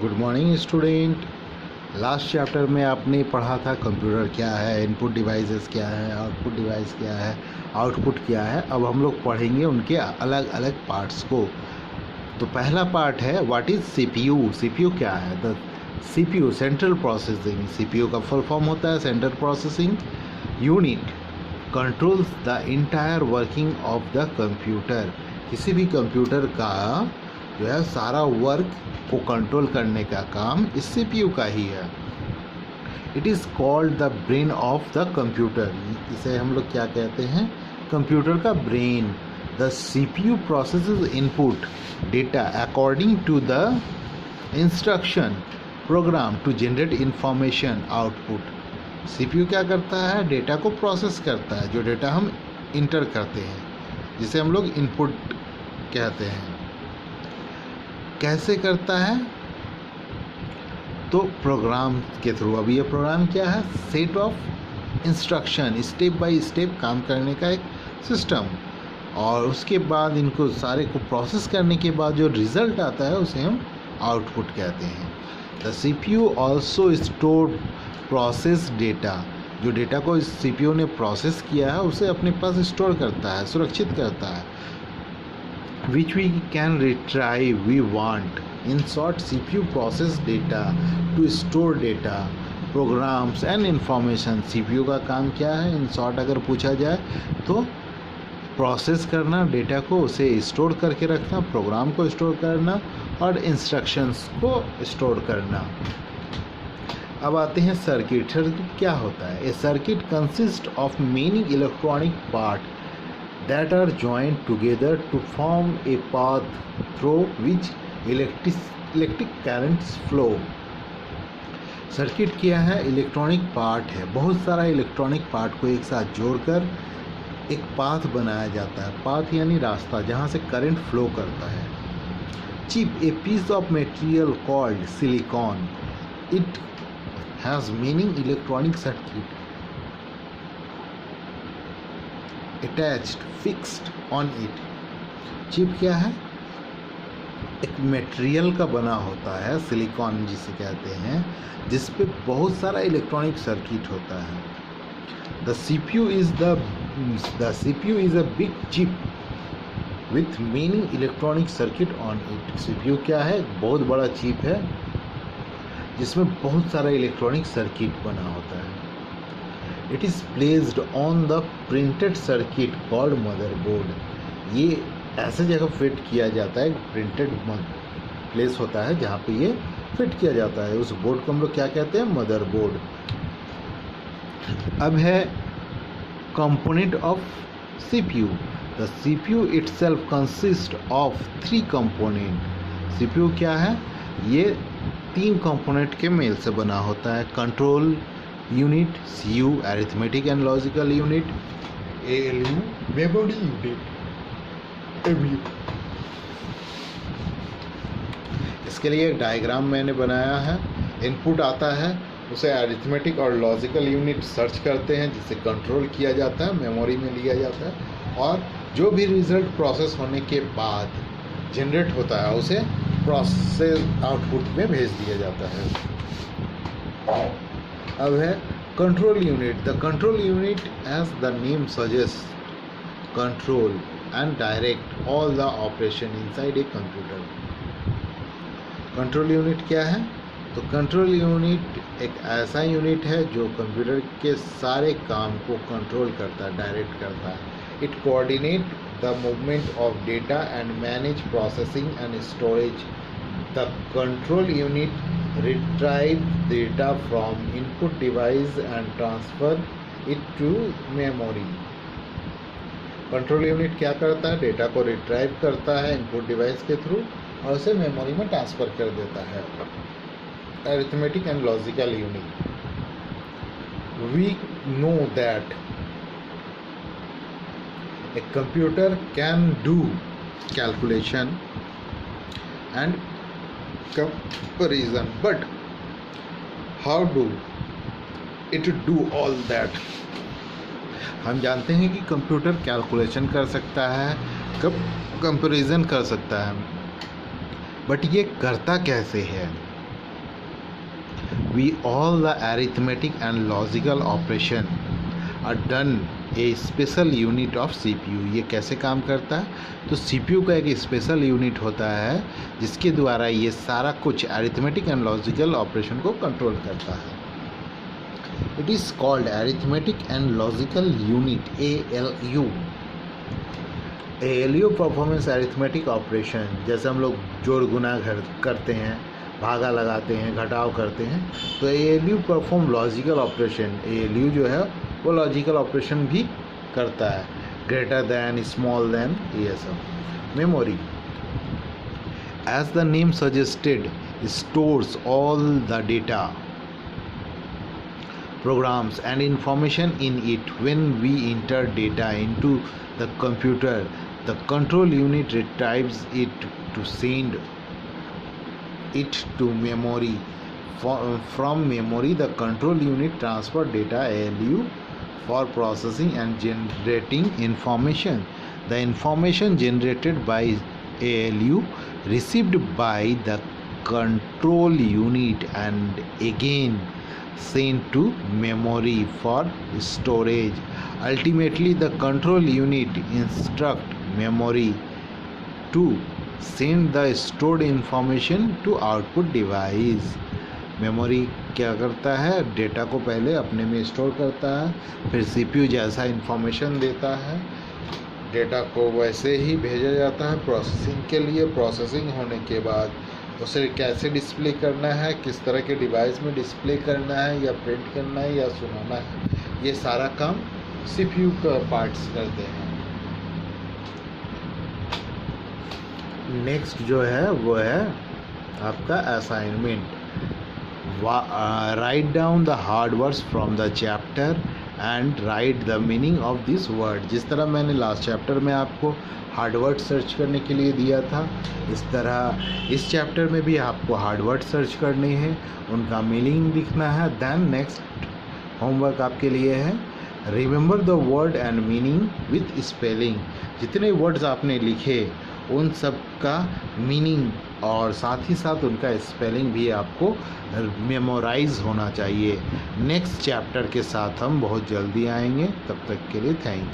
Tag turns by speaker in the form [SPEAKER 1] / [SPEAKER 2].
[SPEAKER 1] Good morning student. Last chapter में आपने पढ़ा था कंप्यूटर क्या है, इनपुट डिवाइसेस क्या है, आउटपुट डिवाइस क्या है, आउटपुट क्या है। अब हम लोग पढ़ेंगे उनके अलग अलग पार्ट्स को। तो पहला पार्ट है व्हाट इज़ सीपीयू। सीपीयू क्या है? The CPU central processing. CPU का फुल फॉर्म होता है central processing unit, controls the entire working of the computer. किसी भी कंप्यूटर का जो है सारा वर्क को कंट्रोल करने का काम इस सीपीयू का ही है। It is called the brain of the computer. इसे हम लोग क्या कहते हैं? कंप्यूटर का brain. The CPU processes input data according to the instruction program to generate information output. CPU क्या करता है? डेटा को प्रोसेस करता है, जो डेटा हम इंटर करते हैं, जिसे हम लोग इनपुट कहते हैं। कैसे करता है? तो प्रोग्राम के थ्रू। अब ये प्रोग्राम क्या है? Set of instruction, step by step काम करने का एक सिस्टम। और उसके बाद इनको सारे को प्रोसेस करने के बाद जो रिज़ल्ट आता है उसे हम आउटपुट कहते हैं। The CPU also store process data. जो डेटा को इस सीपीयू ने प्रोसेस किया है उसे अपने पास स्टोर करता है, सुरक्षित करता है, which we can retrieve we want. In short, CPU process data to store data, programs and information. CPU का काम क्या है? In short अगर पूछा जाए तो प्रोसेस करना डेटा को, उसे स्टोर करके रखना, प्रोग्राम को स्टोर करना और इंस्ट्रक्शंस को स्टोर करना। अब आते हैं सर्किट। सर्किट क्या होता है? A circuit consist of many electronic part that are joined together to form a path through which electric currents flow. Circuit क्या है? इलेक्ट्रॉनिक पार्ट है। बहुत सारा इलेक्ट्रॉनिक पार्ट को एक साथ जोड़कर एक पाथ बनाया जाता है। पाथ यानी रास्ता जहाँ से करंट फ्लो करता है। Chip, a piece of material called silicon. It has many electronic circuit attached fixed on it. Chip क्या है? एक मटेरियल का बना होता है, सिलिकॉन जिसे कहते हैं, जिस पे बहुत सारा इलेक्ट्रॉनिक सर्किट होता है। The CPU is a big chip with many electronic circuit on it. CPU क्या है? बहुत बड़ा चिप है जिसमें बहुत सारा इलेक्ट्रॉनिक सर्किट बना होता है। It is placed on the printed circuit called motherboard. ये ऐसे जगह फिट किया जाता है, प्रिंटेड प्लेस होता है जहाँ पे ये फिट किया जाता है। उस बोर्ड को हम लोग क्या कहते हैं? मदरबोर्ड। अब है component of CPU. The CPU itself consist of 3 component. CPU क्या है? ये 3 कंपोनेंट के मेल से बना होता है। Control unit, CU arithmetic and logical unit, ALU memory unit, MU. इसके लिए एक डायग्राम मैंने बनाया है। इनपुट आता है, उसे अरिथमेटिक और लॉजिकल यूनिट सर्च करते हैं, जिसे कंट्रोल किया जाता है, मेमोरी में लिया जाता है, और जो भी रिजल्ट प्रोसेस होने के बाद जनरेट होता है उसे प्रोसेस आउटपुट में भेज दिया जाता है। अब है control unit. The control unit as the name suggest control and direct all the operation inside a computer. Control unit क्या है? तो कंट्रोल यूनिट एक ऐसा यूनिट है जो कंप्यूटर के सारे काम को कंट्रोल करता है, डायरेक्ट करता है। It coordinate the movement of data and manage processing and storage. The control unit retrieve data from input device and transfer it to memory. Control unit क्या करता है? डेटा को रिट्राइव करता है इनपुट डिवाइस के through और उसे memory में ट्रांसफ़र कर देता है। Arithmetic and logical unit, we know that a computer can do calculation and comparison, but how do it do all that? हम जानते हैं कि कंप्यूटर कैलकुलेशन कर सकता है, कंपैरिजन कर सकता है, बट ये करता कैसे है? we all the arithmetic and logical operation are done a special unit of CPU। ये कैसे काम करता है? तो CPU का एक स्पेशल यूनिट होता है जिसके द्वारा ये सारा कुछ अरिथमेटिक एंड लॉजिकल ऑपरेशन को कंट्रोल करता है। It is called arithmetic and logical unit, ALU। ALU performance arithmetic operation, जैसे हम लोग जोड़ गुना करते हैं, भागा लगाते हैं, घटाव करते हैं, तो ALU perform logical operation. ALU जो है वो लॉजिकल ऑपरेशन भी करता है, ग्रेटर दैन, स्मॉल दैन, ये सब। Memory, as the name suggested, stores all the data, programs and information in it. When we enter data into the computer, the control unit retrieves it to send it to memory. From memory, the control unit transfer data ALU for processing and generating information. The information generated by ALU received by the control unit and again sent to memory for storage. Ultimately, the control unit instruct memory to send the stored information to output device. Memory क्या करता है? Data को पहले अपने में store करता है, फिर CPU जैसा इंफॉर्मेशन देता है, डेटा को वैसे ही भेजा जाता है प्रोसेसिंग के लिए। प्रोसेसिंग होने के बाद उसे कैसे डिस्प्ले करना है, किस तरह के डिवाइस में डिस्प्ले करना है, या प्रिंट करना है, या सुनाना है, ये सारा काम CPU का पार्ट्स करते हैं। नेक्स्ट जो है वो है आपका assignment. Write down the hard words from the chapter and right the meaning of this word. जिस तरह मैंने लास्ट चैप्टर में आपको हार्ड वर्ड सर्च करने के लिए दिया था, इस तरह इस चैप्टर में भी आपको हार्ड वर्ड सर्च करने हैं, उनका मीनिंग लिखना है। देन नेक्स्ट होमवर्क आपके लिए है, remember the word and meaning with spelling. जितने वर्ड्स आपने लिखे उन सब का मीनिंग और साथ ही साथ उनका स्पेलिंग भी आपको मेमोराइज होना चाहिए। नेक्स्ट चैप्टर के साथ हम बहुत जल्दी आएंगे, तब तक के लिए थैंक यू।